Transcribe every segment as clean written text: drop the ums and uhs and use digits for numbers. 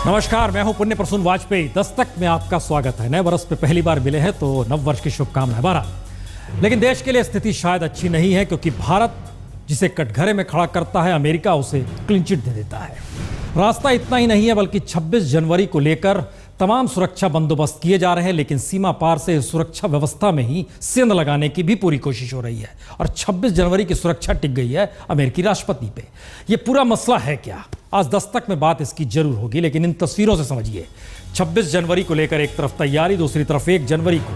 नमस्कार, मैं हूं पुण्य प्रसून वाजपेयी। दस्तक में आपका स्वागत है। नए वर्ष पे पहली बार मिले हैं तो नव वर्ष की शुभकामनाएं। बहरहाल लेकिन देश के लिए स्थिति शायद अच्छी नहीं है, क्योंकि भारत जिसे कटघरे में खड़ा करता है, अमेरिका उसे क्लीन चिट दे देता है। रास्ता इतना ही नहीं है, बल्कि 26 जनवरी को लेकर तमाम सुरक्षा बंदोबस्त किए जा रहे हैं, लेकिन सीमा पार से सुरक्षा व्यवस्था में ही सेंध लगाने की भी पूरी कोशिश हो रही है। और 26 जनवरी की सुरक्षा टिक गई है अमेरिकी राष्ट्रपति पे। ये पूरा मसला है क्या? आज दस्तक में बात इसकी जरूर होगी, लेकिन इन तस्वीरों से समझिए। 26 जनवरी को लेकर एक तरफ तैयारी, दूसरी तरफ 1 जनवरी को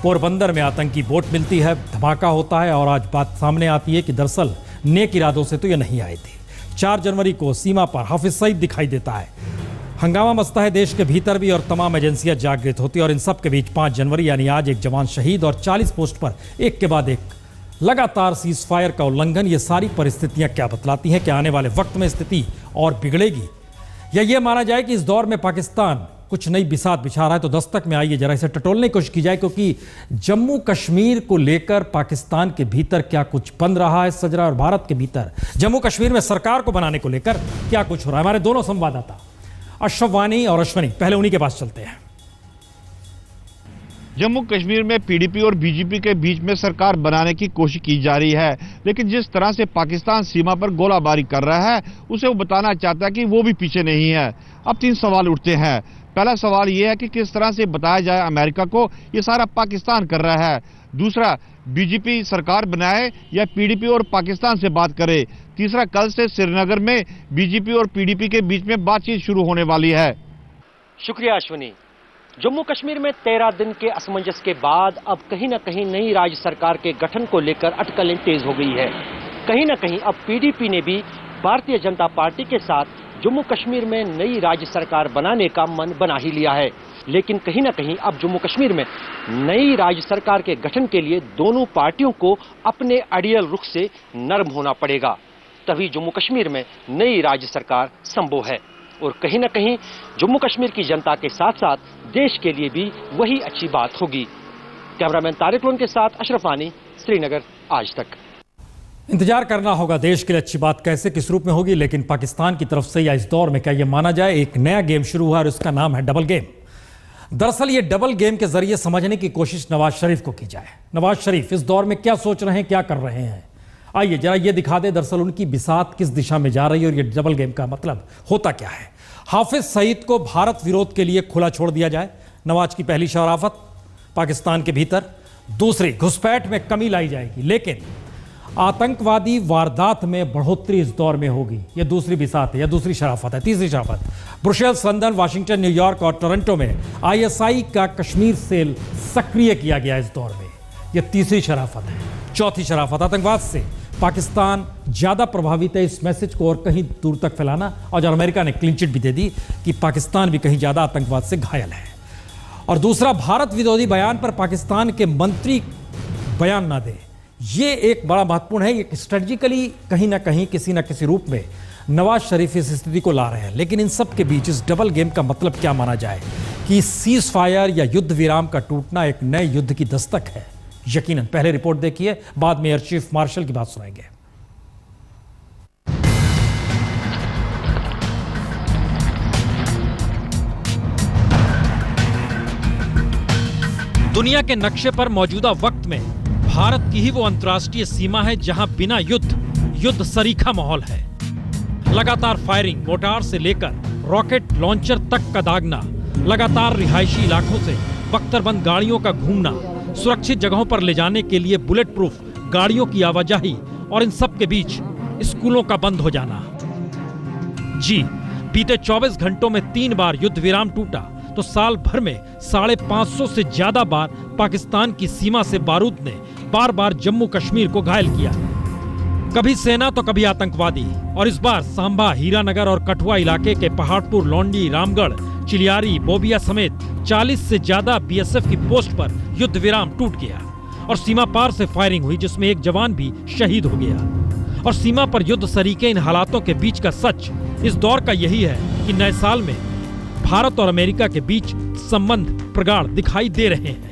पोरबंदर में आतंकी बोट मिलती है, धमाका होता है और आज बात सामने आती है कि दरअसल नेक इरादों से तो ये नहीं आए थे। 4 जनवरी को सीमा पर हाफिज सईद दिखाई देता है। हंगामा मचता है देश के भीतर भी और तमाम एजेंसियां जागृत होती है। और इन सब के बीच 5 जनवरी यानी आज एक जवान शहीद और 40 पोस्ट पर एक के बाद एक लगातार सीज फायर का उल्लंघन। ये सारी परिस्थितियां क्या बतलाती हैं? क्या आने वाले वक्त में स्थिति और बिगड़ेगी, या ये माना जाए कि इस दौर में पाकिस्तान कुछ नई बिसात बिछा रहा है? तो दस्तक में आइए जरा इसे टटोलने की कोशिश की जाए, क्योंकि जम्मू कश्मीर को लेकर पाकिस्तान के भीतर क्या कुछ बन रहा है, सज रहा है, और भारत के भीतर जम्मू कश्मीर में सरकार को बनाने को लेकर क्या कुछ हो रहा है। हमारे दोनों संवाददाता अशरफ वानी और अश्वनी, पहले उन्हीं के पास चलते हैं। जम्मू कश्मीर में पीडीपी और बीजेपी के बीच में सरकार बनाने की कोशिश की जा रही है, लेकिन जिस तरह से पाकिस्तान सीमा पर गोलाबारी कर रहा है, उसे वो बताना चाहता है कि वो भी पीछे नहीं है। अब 3 सवाल उठते हैं। पहला सवाल ये है कि किस तरह से बताया जाए अमेरिका को ये सारा पाकिस्तान कर रहा है। दूसरा, बीजेपी सरकार बनाए या पीडीपी और पाकिस्तान से बात करे। तीसरा, कल से श्रीनगर में बीजेपी और पीडीपी के बीच में बातचीत शुरू होने वाली है। शुक्रिया अश्विनी। जम्मू कश्मीर में 13 दिन के असमंजस के बाद अब कहीं न कहीं नई राज्य सरकार के गठन को लेकर अटकलें तेज हो गई है। कहीं न कहीं अब पीडीपी ने भी भारतीय जनता पार्टी के साथ जम्मू कश्मीर में नई राज्य सरकार बनाने का मन बना ही लिया है। लेकिन कहीं न कहीं अब जम्मू कश्मीर में नई राज्य सरकार के गठन के लिए दोनों पार्टियों को अपने अड़ियल रुख से नरम होना पड़ेगा, तभी जम्मू कश्मीर में नई राज्य सरकार संभव है। और कहीं न कहीं जम्मू कश्मीर की जनता के साथ साथ देश के लिए भी वही अच्छी बात होगी। कैमरामैन तारिक लोन के साथ अशरफ वानी, श्रीनगर, आज तक। इंतजार करना होगा देश के लिए अच्छी बात कैसे किस रूप में होगी, लेकिन पाकिस्तान की तरफ से या इस दौर में क्या यह माना जाए एक नया गेम शुरू हुआ और इसका नाम है डबल गेम। दरअसल ये डबल गेम के जरिए समझने की कोशिश नवाज शरीफ को की जाए। नवाज शरीफ इस दौर में क्या सोच रहे हैं, क्या कर रहे हैं, आइए जरा ये दिखा दे दरअसल उनकी बिसात किस दिशा में जा रही है और ये डबल गेम का मतलब होता क्या है। हाफिज सईद को भारत विरोध के लिए खुला छोड़ दिया जाए, नवाज की पहली शराफत पाकिस्तान के भीतर। दूसरी, घुसपैठ में कमी लाई जाएगी, लेकिन आतंकवादी वारदात में बढ़ोतरी इस दौर में होगी। यह दूसरी बिसात है या दूसरी शराफत है। तीसरी शराफत, ब्रुसेल्स, लंदन, वाशिंगटन, न्यूयॉर्क और टोरंटो में आईएसआई का कश्मीर सेल सक्रिय किया गया इस दौर में। यह तीसरी शराफत है। चौथी शराफत, आतंकवाद से पाकिस्तान ज्यादा प्रभावित है, इस मैसेज को और कहीं दूर तक फैलाना। और जब अमेरिका ने क्लीन चिट भी दे दी कि पाकिस्तान भी कहीं ज्यादा आतंकवाद से घायल है। और दूसरा, भारत विरोधी बयान पर पाकिस्तान के मंत्री बयान ना दे। ये एक बड़ा महत्वपूर्ण है। ये स्ट्रेटजिकली कहीं ना कहीं किसी ना किसी रूप में नवाज शरीफ इस स्थिति को ला रहे हैं। लेकिन इन सब के बीच इस डबल गेम का मतलब क्या माना जाए कि सीज फायर या युद्ध विराम का टूटना एक नए युद्ध की दस्तक है। यकीनन। पहले रिपोर्ट देखिए, बाद में एयर चीफ मार्शल की बात सुनाएंगे। दुनिया के नक्शे पर मौजूदा वक्त में भारत की ही वो अंतर्राष्ट्रीय सीमा है जहां बिना युद्ध सरीखा माहौल है। लगातार फायरिंग, मोर्टार से लेकर रॉकेट लॉन्चर तक का दागना, लगातार रिहायशी इलाकों से बख्तरबंद गाड़ियों का घूमना, सुरक्षित जगहों पर ले जाने के लिए बुलेट प्रूफ गाड़ियों की आवाजाही, और इन सब के बीच स्कूलों का बंद हो जाना। जी, बीते 24 घंटों में 3 बार युद्ध विराम टूटा, तो साल भर में 550 से ज्यादा बार पाकिस्तान की सीमा से बारूद ने बार बार जम्मू कश्मीर को घायल किया। कभी सेना तो कभी आतंकवादी। और इस बार सांबा, हीरानगर और कठुआ इलाके के पहाड़पुर, लौंडी, रामगढ़, चिलियारी, बोबिया समेत 40 से ज्यादा बीएसएफ की पोस्ट पर युद्ध विराम टूट गया और सीमा पार से फायरिंग हुई, जिसमें एक जवान भी शहीद हो गया। और सीमा पर युद्ध सरीखे इन हालातों के बीच का सच इस दौर का यही है कि नए साल में भारत और अमेरिका के बीच संबंध प्रगाढ़ दिखाई दे रहे हैं।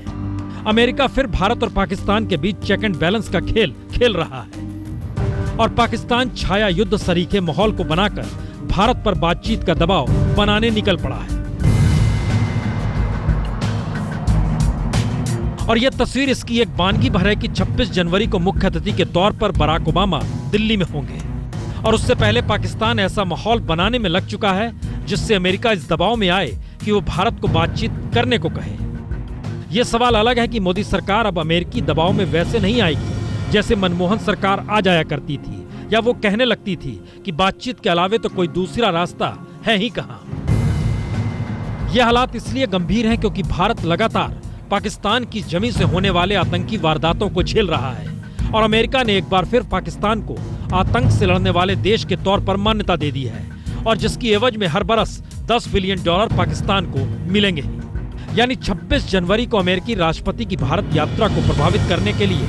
अमेरिका फिर भारत और पाकिस्तान के बीच चेक एंड बैलेंस का खेल खेल रहा है और पाकिस्तान छाया युद्ध सरीखे माहौल को बनाकर भारत पर बातचीत का दबाव बनाने निकल पड़ा है। और यह तस्वीर इसकी एक वानगी भर है कि 26 जनवरी को मुख्य अतिथि के तौर पर बराक ओबामा दिल्ली में होंगे और उससे पहले पाकिस्तान ऐसा माहौल बनाने में लग चुका है जिससे अमेरिका इस दबाव में आए कि वो भारत को बातचीत करने को कहे। यह सवाल अलग है कि मोदी सरकार अब अमेरिकी दबाव में वैसे नहीं आएगी जैसे मनमोहन सरकार आ जाया करती थी या वो कहने लगती थी कि बातचीत के अलावे तो कोई दूसरा रास्ता है ही कहां। यह हालात इसलिए गंभीर हैं क्योंकि भारत लगातार पाकिस्तान की जमीन से होने वाले आतंकी वारदातों को झेल रहा है और अमेरिका ने एक बार फिर पाकिस्तान को आतंक से लड़ने वाले देश के तौर पर मान्यता दे दी है और जिसकी एवज में हर बरस $10 बिलियन पाकिस्तान को मिलेंगे। यानी 26 जनवरी को अमेरिकी राष्ट्रपति की भारत यात्रा को प्रभावित करने के लिए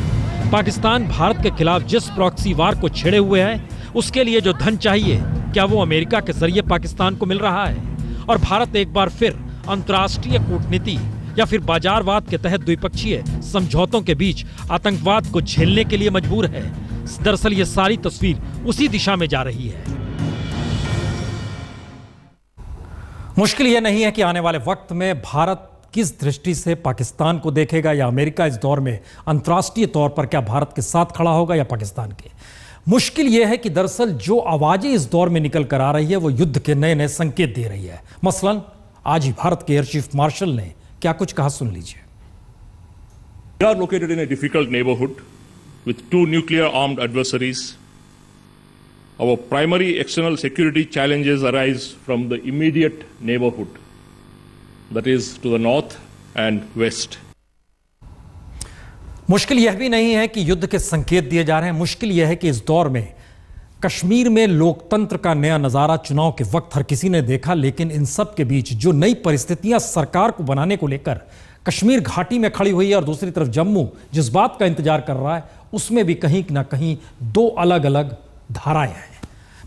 पाकिस्तान भारत के खिलाफ जिस प्रॉक्सी वार को छेड़े हुए है उसके लिए जो धन चाहिए क्या वो अमेरिका के जरिए पाकिस्तान को मिल रहा है और भारत एक बार फिर अंतर्राष्ट्रीय कूटनीति या फिर बाजारवाद के तहत द्विपक्षीय समझौतों के बीच आतंकवाद को झेलने के लिए मजबूर है। दरअसल ये सारी तस्वीर उसी दिशा में जा रही है। मुश्किल यह नहीं है कि आने वाले वक्त में भारत किस दृष्टि से पाकिस्तान को देखेगा या अमेरिका इस दौर में अंतर्राष्ट्रीय तौर पर क्या भारत के साथ खड़ा होगा या पाकिस्तान के। मुश्किल यह है कि दरअसल जो आवाजें इस दौर में निकल कर आ रही है वो युद्ध के नए नए संकेत दे रही है। मसलन आज ही भारत के एयर चीफ मार्शल ने क्या कुछ कहा, सुन लीजिए। We are located in a difficult neighborhood with two nuclear armed adversaries. Our primary external security challenges arise from the immediate neighborhood, that is to the north and west. मुश्किल यह भी नहीं है कि युद्ध के संकेत दिए जा रहे हैं, मुश्किल यह है कि इस दौर में कश्मीर में लोकतंत्र का नया नजारा चुनाव के वक्त हर किसी ने देखा, लेकिन इन सब के बीच जो नई परिस्थितियां सरकार को बनाने को लेकर कश्मीर घाटी में खड़ी हुई है और दूसरी तरफ जम्मू जिस बात का इंतजार कर रहा है उसमें भी कहीं ना कहीं दो अलग अलग धाराएं हैं।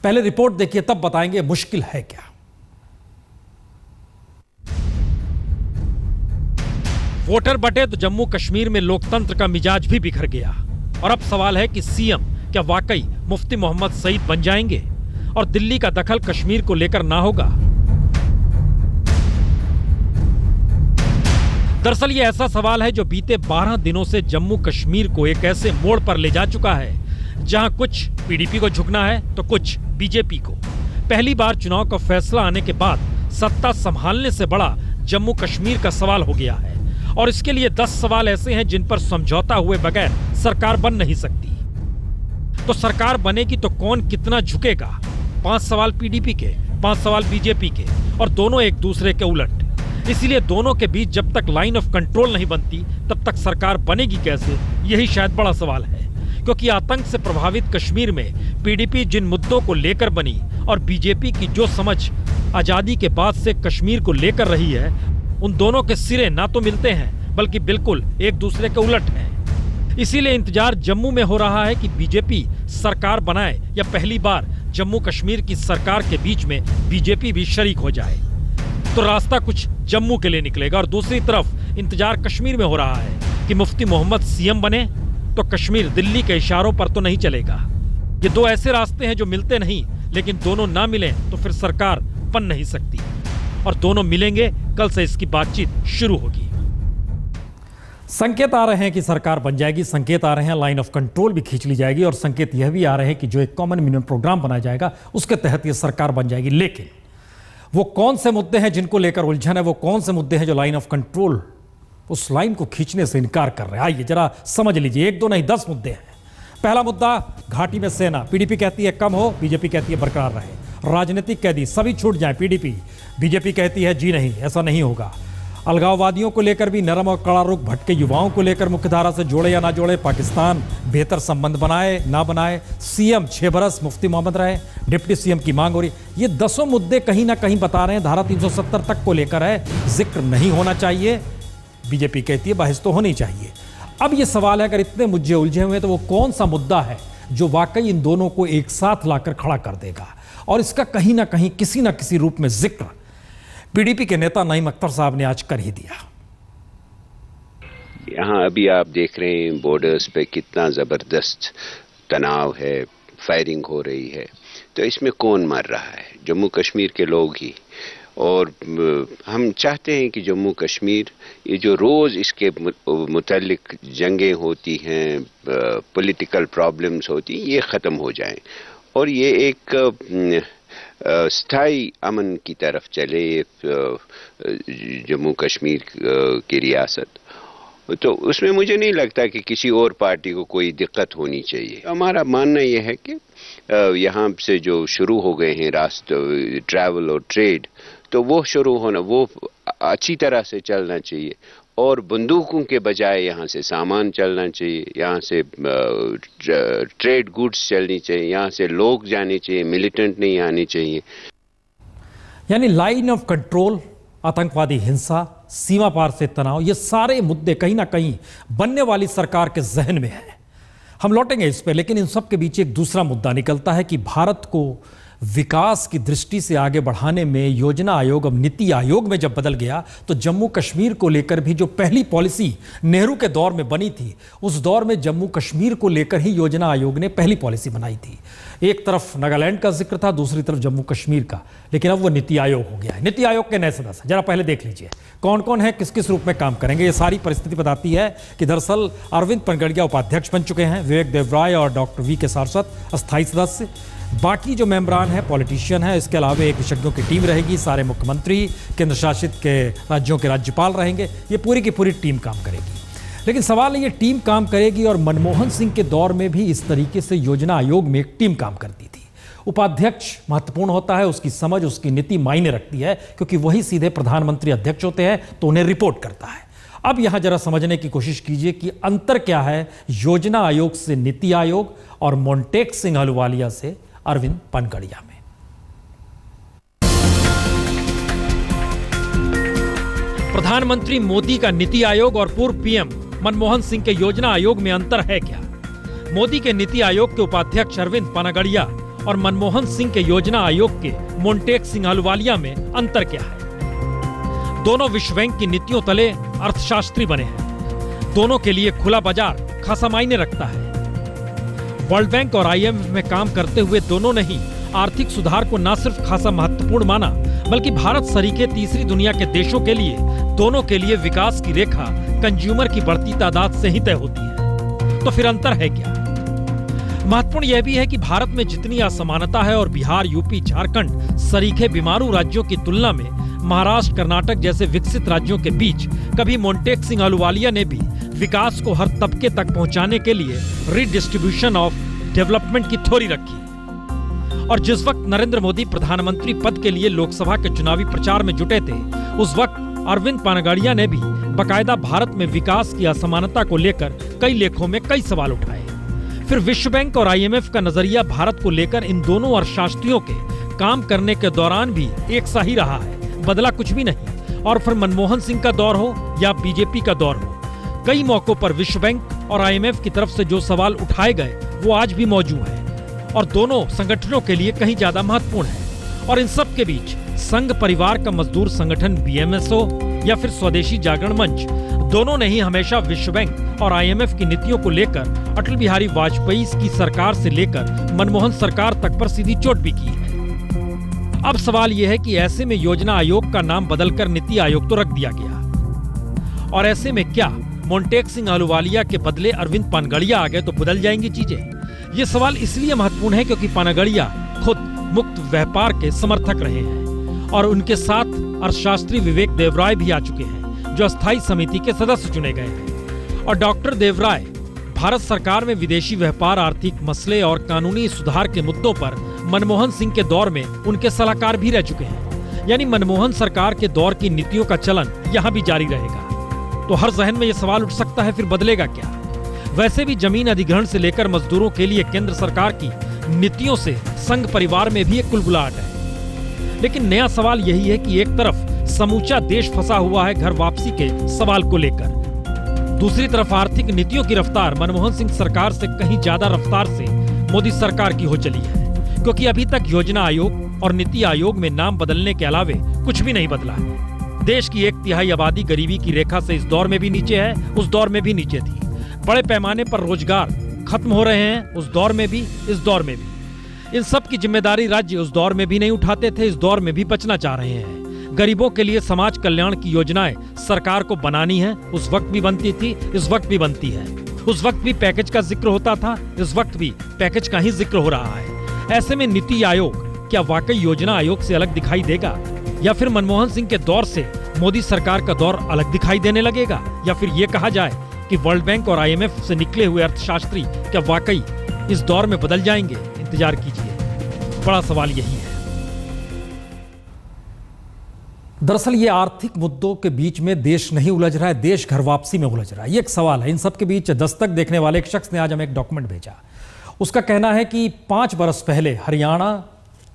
पहले रिपोर्ट देखिए तब बताएंगे मुश्किल है क्या। वोटर बटे तो जम्मू कश्मीर में लोकतंत्र का मिजाज भी बिखर गया और अब सवाल है कि सीएम क्या वाकई मुफ्ती मोहम्मद सईद बन जाएंगे और दिल्ली का दखल कश्मीर को लेकर ना होगा। दरअसल ये ऐसा सवाल है जो बीते 12 दिनों से जम्मू कश्मीर को एक ऐसे मोड़ पर ले जा चुका है जहां कुछ पीडीपी को झुकना है तो कुछ बीजेपी को। पहली बार चुनाव का फैसला आने के बाद सत्ता संभालने से बड़ा जम्मू कश्मीर का सवाल हो गया है और इसके लिए 10 सवाल ऐसे हैं जिन पर समझौता हुए बगैर सरकार बन नहीं सकती। तो सरकार बनेगी तो कौन कितना झुकेगा? 5 सवाल पीडीपी के, 5 सवाल बीजेपी के और दोनों एक दूसरे के उलट। इसीलिए दोनों के बीच जब तक लाइन ऑफ कंट्रोल नहीं बनती तब तक सरकार बनेगी कैसे, यही शायद बड़ा सवाल है। क्योंकि आतंक से प्रभावित कश्मीर में पीडीपी जिन मुद्दों को लेकर बनी और बीजेपी की जो समझ आजादी के बाद से कश्मीर को लेकर रही है उन दोनों के सिरे ना तो मिलते हैं बल्कि बिल्कुल एक दूसरे के उलट हैं। इसीलिए इंतजार जम्मू में हो रहा है कि बीजेपी सरकार बनाए या पहली बार जम्मू कश्मीर की सरकार के बीच में बीजेपी भी शरीक हो जाए तो रास्ता कुछ जम्मू के लिए निकलेगा। और दूसरी तरफ इंतजार कश्मीर में हो रहा है कि मुफ्ती मोहम्मद सीएम बने तो कश्मीर दिल्ली के इशारों पर तो नहीं चलेगा। ये दो ऐसे रास्ते हैं जो मिलते नहीं, लेकिन दोनों ना मिलें तो फिर सरकार बन नहीं सकती और दोनों मिलेंगे कल से इसकी बातचीत शुरू होगी। संकेत आ रहे हैं कि सरकार बन जाएगी, संकेत आ रहे हैं लाइन ऑफ कंट्रोल भी खींच ली जाएगी और संकेत यह भी आ रहे हैं कि जो एक कॉमन मिनिमम प्रोग्राम बनाया जाएगा उसके तहत यह सरकार बन जाएगी। लेकिन वो कौन से मुद्दे हैं जिनको लेकर उलझन है, वो कौन से मुद्दे हैं जो लाइन ऑफ कंट्रोल उस लाइन को खींचने से इनकार कर रहे हैं? आइए जरा समझ लीजिए, 1 2 नहीं 10 मुद्दे हैं। पहला मुद्दा घाटी में सेना, पीडीपी कहती है कम हो, बीजेपी कहती है बरकरार रहे। राजनीतिक कैदी सभी छूट जाएं, पीडीपी, बीजेपी कहती है जी नहीं, ऐसा नहीं होगा। अलगाववादियों को लेकर भी नरम और कड़ा रुख, भटके युवाओं को लेकर मुख्यधारा से जोड़े या ना जोड़े, पाकिस्तान बेहतर संबंध बनाए ना बनाए, सीएम 6 बरस मुफ्ती मोहम्मद रहे, डिप्टी सीएम की मांग हो रही। ये 10 मुद्दे कहीं ना कहीं बता रहे हैं धारा 370 तक को लेकर है, जिक्र नहीं होना चाहिए। बीजेपी कहती है बहस तो होनी चाहिए। अब ये सवाल है अगर इतने मुद्दे उलझे हुए हैं तो वो कौन सा मुद्दा है जो वाकई इन दोनों को एक साथ लाकर खड़ा कर देगा, और इसका कहीं ना कहीं किसी ना किसी रूप में जिक्र पीडीपी के नेता नईम अख्तर साहब ने आज कर ही दिया। यहाँ अभी आप देख रहे हैं बॉर्डर्स पे कितना ज़बरदस्त तनाव है, फायरिंग हो रही है। तो इसमें कौन मर रहा है? जम्मू कश्मीर के लोग ही। और हम चाहते हैं कि जम्मू कश्मीर, ये जो रोज़ इसके मुतल्लिक जंगें होती हैं, पॉलिटिकल प्रॉब्लम्स होती हैं, ये ख़त्म हो जाएं और ये एक स्थायी अमन की तरफ चले जम्मू कश्मीर की रियासत। तो उसमें मुझे नहीं लगता कि किसी और पार्टी को कोई दिक्कत होनी चाहिए। हमारा मानना यह है कि यहाँ से जो शुरू हो गए हैं रास्ते, ट्रैवल और ट्रेड, तो वो शुरू होना, वो अच्छी तरह से चलना चाहिए और बंदूकों के बजाय यहाँ से सामान चलना चाहिए, यहाँ से ट्रेड गुड्स चलनी चाहिए, यहाँ से लोग जाने चाहिए, मिलिटेंट नहीं आने चाहिए। यानी लाइन ऑफ कंट्रोल, आतंकवादी हिंसा, सीमा पार से तनाव, ये सारे मुद्दे कहीं ना कहीं बनने वाली सरकार के जहन में है। हम लौटेंगे इस पे, लेकिन इन सब के बीच एक दूसरा मुद्दा निकलता है कि भारत को विकास की दृष्टि से आगे बढ़ाने में योजना आयोग अब नीति आयोग में जब बदल गया, तो जम्मू कश्मीर को लेकर भी जो पहली पॉलिसी नेहरू के दौर में बनी थी, उस दौर में जम्मू कश्मीर को लेकर ही योजना आयोग ने पहली पॉलिसी बनाई थी। एक तरफ नागालैंड का जिक्र था, दूसरी तरफ जम्मू कश्मीर का, लेकिन अब वो नीति आयोग हो गया है। नीति आयोग के नए सदस्य जरा पहले देख लीजिए कौन कौन है, किस किस रूप में काम करेंगे। ये सारी परिस्थिति बताती है कि दरअसल अरविंद पनगड़िया उपाध्यक्ष बन चुके हैं, विवेक देवराय और डॉक्टर वी के सारस्वत अस्थायी सदस्य, बाकी जो मेंबरान हैं पॉलिटिशियन हैं। इसके अलावा एक विशेषज्ञों की टीम रहेगी, सारे मुख्यमंत्री, केंद्र शासित के राज्यों के राज्यपाल रहेंगे। ये पूरी की पूरी टीम काम करेगी। लेकिन सवाल है, ये टीम काम करेगी और मनमोहन सिंह के दौर में भी इस तरीके से योजना आयोग में एक टीम काम करती थी। उपाध्यक्ष महत्वपूर्ण होता है, उसकी समझ, उसकी नीति मायने रखती है, क्योंकि वही सीधे प्रधानमंत्री अध्यक्ष होते हैं तो उन्हें रिपोर्ट करता है। अब यहां जरा समझने की कोशिश कीजिए कि अंतर क्या है योजना आयोग से नीति आयोग और मोंटेक सिंह अहलुवालिया से अरविंद पनगड़िया में। प्रधानमंत्री मोदी का नीति आयोग और पूर्व पीएम मनमोहन सिंह के योजना आयोग में अंतर है क्या? मोदी के नीति आयोग के उपाध्यक्ष अरविंद पनगड़िया और मनमोहन सिंह के योजना आयोग के मोंटेक सिंह अहलुवालिया में अंतर क्या है? दोनों विश्व बैंक की नीतियों तले अर्थशास्त्री बने हैं। दोनों के लिए खुला बाजार खासा मायने रखता है। वर्ल्ड बैंक और आईएमएफ में काम करते हुए दोनों ने ही आर्थिक सुधार को न सिर्फ खासा महत्वपूर्ण माना, बल्कि भारत सरीखे तीसरी दुनिया के देशों के लिए, दोनों के लिए विकास की रेखा कंज्यूमर की बढ़ती तादाद से ही तय होती है। तो फिर अंतर है क्या? महत्वपूर्ण यह भी है कि भारत में जितनी असमानता है और बिहार, यूपी, झारखंड सरीखे बीमारू राज्यों की तुलना में महाराष्ट्र, कर्नाटक जैसे विकसित राज्यों के बीच कभी मोंटेक सिंह अहलुवालिया ने भी विकास को हर तबके तक पहुंचाने के लिए रिडिस्ट्रीब्यूशन ऑफ डेवलपमेंट की थ्योरी रखी। और जिस वक्त नरेंद्र मोदी प्रधानमंत्री पद के लिए लोकसभा के चुनावी प्रचार में जुटे थे, उस वक्त अरविंद पनगड़िया ने भी बकायदा भारत में विकास की असमानता को लेकर कई लेखों में कई सवाल उठाए। फिर विश्व बैंक और आईएमएफ का नजरिया भारत को लेकर इन दोनों अर्थशास्त्रियों के काम करने के दौरान भी एक सा ही रहा है, बदला कुछ भी नहीं। और फिर मनमोहन सिंह का दौर हो या बीजेपी का दौर हो, कई मौकों पर विश्व बैंक और आईएमएफ की तरफ से जो सवाल उठाए गए वो आज भी मौजूद है और दोनों संगठनों के लिए कहीं ज्यादा महत्वपूर्ण है। और इन सब के बीच संघ परिवार का मजदूर संगठन बीएमएसओ या फिर स्वदेशी जागरण मंच, दोनों ने ही हमेशा विश्व बैंक और आईएमएफ की नीतियों को लेकर अटल बिहारी वाजपेयी की सरकार से लेकर मनमोहन सरकार तक पर सीधी चोट भी की है। अब सवाल यह है कि ऐसे में योजना आयोग का नाम बदलकर नीति आयोग तो रख दिया गया, और ऐसे में क्या मोंटेक सिंह अहलुवालिया के बदले अरविंद पनगड़िया आ गए तो बदल जाएंगी चीजें? ये सवाल इसलिए महत्वपूर्ण है क्योंकि पनगड़िया खुद मुक्त व्यापार के समर्थक रहे हैं और उनके साथ अर्थशास्त्री विवेक देवराय भी आ चुके हैं, जो अस्थायी समिति के सदस्य चुने गए हैं। और डॉक्टर देवराय भारत सरकार में विदेशी व्यापार, आर्थिक मसले और कानूनी सुधार के मुद्दों पर मनमोहन सिंह के दौर में उनके सलाहकार भी रह चुके हैं। यानी मनमोहन सरकार के दौर की नीतियों का चलन यहाँ भी जारी रहेगा। तो हर जहन में यह सवाल उठ सकता है, फिर बदलेगा क्या? वैसे भी जमीन अधिग्रहण से लेकर मजदूरों के लिए केंद्र सरकार की नीतियों से संघ परिवार में भी एक कुलबुलाहट है। लेकिन नया सवाल यही है कि एक तरफ समूचा देश फंसा हुआ है घर वापसी के सवाल को लेकर, दूसरी तरफ आर्थिक नीतियों की रफ्तार मनमोहन सिंह सरकार से कहीं ज्यादा रफ्तार से मोदी सरकार की हो चली है, क्योंकि अभी तक योजना आयोग और नीति आयोग में नाम बदलने के अलावे कुछ भी नहीं बदला है। देश की 1/3 आबादी गरीबी की रेखा से इस दौर में भी नीचे है, उस दौर में भी नीचे थी। बड़े पैमाने पर रोजगार खत्म हो रहे हैं, उस दौर में भी, इस दौर में भी। इन सब की जिम्मेदारी राज्य उस दौर में भी नहीं उठाते थे, इस दौर में भी बचना चाह रहे हैं। गरीबों के लिए समाज कल्याण की योजनाएं सरकार को बनानी है, उस वक्त भी बनती थी, इस वक्त भी बनती है। उस वक्त भी पैकेज का जिक्र होता था, इस वक्त भी पैकेज का ही जिक्र हो रहा है। ऐसे में नीति आयोग क्या वाकई योजना आयोग से अलग दिखाई देगा, या फिर मनमोहन सिंह के दौर से मोदी सरकार का दौर अलग दिखाई देने लगेगा, या फिर ये कहा जाए कि वर्ल्ड बैंक और IMF से निकले हुए अर्थशास्त्री क्या वाकई इस दौर में बदल जाएंगे? इंतजार कीजिए, बड़ा सवाल यही है। दरअसल ये आर्थिक मुद्दों के बीच में देश नहीं उलझ रहा है, देश घर वापसी में उलझ रहा है, ये एक सवाल है। इन सब के बीच दस्तक देखने वाले एक शख्स ने आज हमें एक डॉक्यूमेंट भेजा। उसका कहना है कि 5 बरस पहले हरियाणा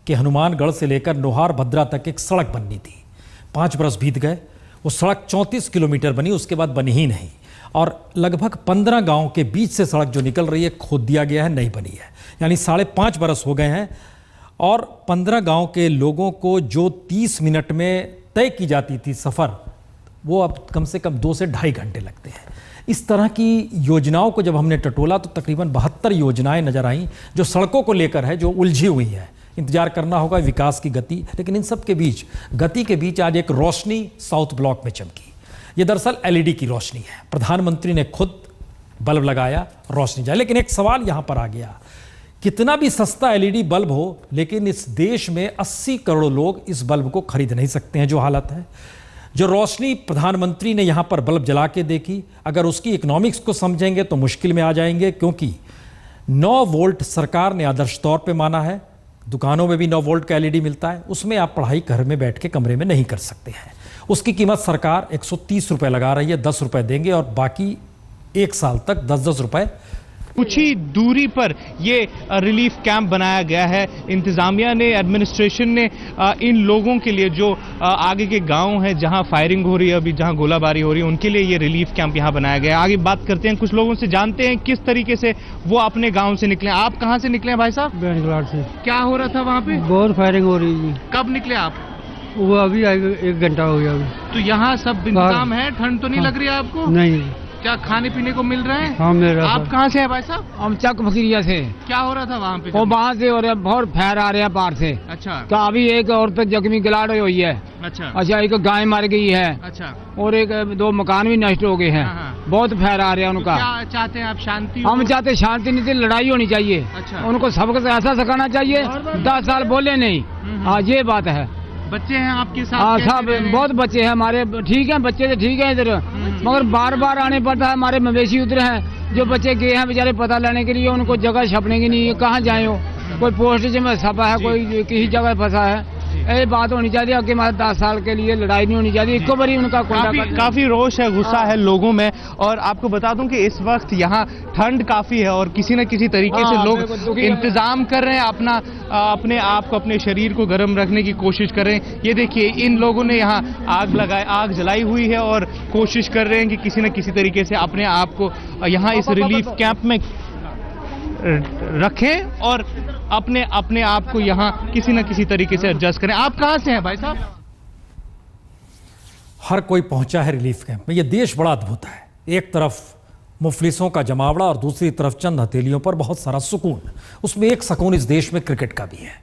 के हनुमानगढ़ से लेकर नोहार भद्रा तक एक सड़क बननी थी। 5 बरस बीत गए, वो सड़क 34 किलोमीटर बनी, उसके बाद बनी ही नहीं। और लगभग 15 गांव के बीच से सड़क जो निकल रही है खोद दिया गया है, नहीं बनी है। यानी 5.5 बरस हो गए हैं और 15 गांव के लोगों को जो 30 मिनट में तय की जाती थी सफ़र, वो अब कम से कम 2 से ढाई घंटे लगते हैं। इस तरह की योजनाओं को जब हमने टटोला तो तकरीबन 72 योजनाएं नजर आईं जो सड़कों को लेकर है, जो उलझी हुई है। इंतजार करना होगा विकास की गति, लेकिन इन सब के बीच गति के बीच आज एक रोशनी साउथ ब्लॉक में चमकी। ये दरअसल LED की रोशनी है। प्रधानमंत्री ने खुद बल्ब लगाया, रोशनी जाए। लेकिन एक सवाल यहां पर आ गया, कितना भी सस्ता LED बल्ब हो, लेकिन इस देश में 80 करोड़ लोग इस बल्ब को खरीद नहीं सकते हैं। जो हालत है, जो रोशनी प्रधानमंत्री ने यहां पर बल्ब जला के देखी, अगर उसकी इकोनॉमिक्स को समझेंगे तो मुश्किल में आ जाएंगे, क्योंकि 9 वोल्ट सरकार ने आदर्श तौर पे माना है। दुकानों में भी 9 वोल्ट का LED मिलता है, उसमें आप पढ़ाई घर में बैठ के कमरे में नहीं कर सकते हैं। उसकी कीमत सरकार 130 रुपए लगा रही है, 10 रुपए देंगे और बाकी 1 साल तक 10-10 रुपए। कुछ ही दूरी पर ये रिलीफ कैंप बनाया गया है। इंतजामिया ने, एडमिनिस्ट्रेशन ने इन लोगों के लिए जो आगे के गांव हैं जहां फायरिंग हो रही है, अभी जहां गोलाबारी हो रही है, उनके लिए ये रिलीफ कैंप यहां बनाया गया है। आगे बात करते हैं, कुछ लोगों से जानते हैं किस तरीके से वो अपने गांव से निकले। आप कहां से निकले भाई साहब? बेंगलोर से। क्या हो रहा था वहां पे? बहुत फायरिंग हो रही थी। कब निकले आप? वो अभी 1 घंटा हो गया अभी। तो यहाँ सब इंतजाम है, ठंड तो नहीं लग रही है आपको? नहीं। क्या खाने पीने को मिल रहा है? हाँ मिल रहा है। आप कहाँ से हैं भाई साहब? हम चक फकीरिया से। क्या हो रहा था वहाँ पे? वो वहाँ से हो रहा है, बहुत फैर आ रहे हैं पार से। अच्छा। तो अभी एक औरत जख्मी गिलाड़ हुई है। अच्छा, एक गाय मर गई है। अच्छा। और 2 मकान भी नष्ट हो गए हैं। बहुत फैर आ रहे हैं उनका। क्या चाहते हैं आप? शांति? हम चाहते शांति नहीं, लड़ाई होनी चाहिए। अच्छा। उनको सबक ऐसा सिखाना चाहिए, 10 साल बोले नहीं। हाँ, ये बात है। बच्चे हैं आपके साथ? हाँ, सब बहुत बच्चे हैं हमारे। ठीक है, बच्चे तो ठीक है इधर, मगर बार बार आने पड़ता है। हमारे मवेशी उधर हैं, जो बच्चे गए हैं बेचारे पता लेने के लिए, उनको जगह छपने की नहीं है, कहाँ जाए हो। कोई पोस्ट में छपा है, कोई किसी जगह फंसा है। ये बात होनी चाहिए कि हमारे 10 साल के लिए लड़ाई नहीं होनी चाहिए। इको बारी उनका काफी रोष है, गुस्सा है लोगों में। और आपको बता दूं कि इस वक्त यहाँ ठंड काफी है और किसी न किसी तरीके से लोग इंतजाम कर रहे हैं, अपने आप को, अपने शरीर को गर्म रखने की कोशिश कर रहे हैं। ये देखिए, इन लोगों ने यहाँ आग जलाई हुई है और कोशिश कर रहे हैं कि किसी न किसी तरीके से अपने आप को यहाँ इस रिलीफ कैंप में रखें और अपने आप को यहाँ किसी न किसी तरीके से एडजस्ट करें। आप कहाँ से हैं भाई साहब? हर कोई पहुंचा है रिलीफ कैंप में। यह देश बड़ा अद्भुत है। एक तरफ मुफलिसों का जमावड़ा और दूसरी तरफ चंद हथेलियों पर बहुत सारा सुकून। उसमें एक सुकून इस देश में क्रिकेट का भी है।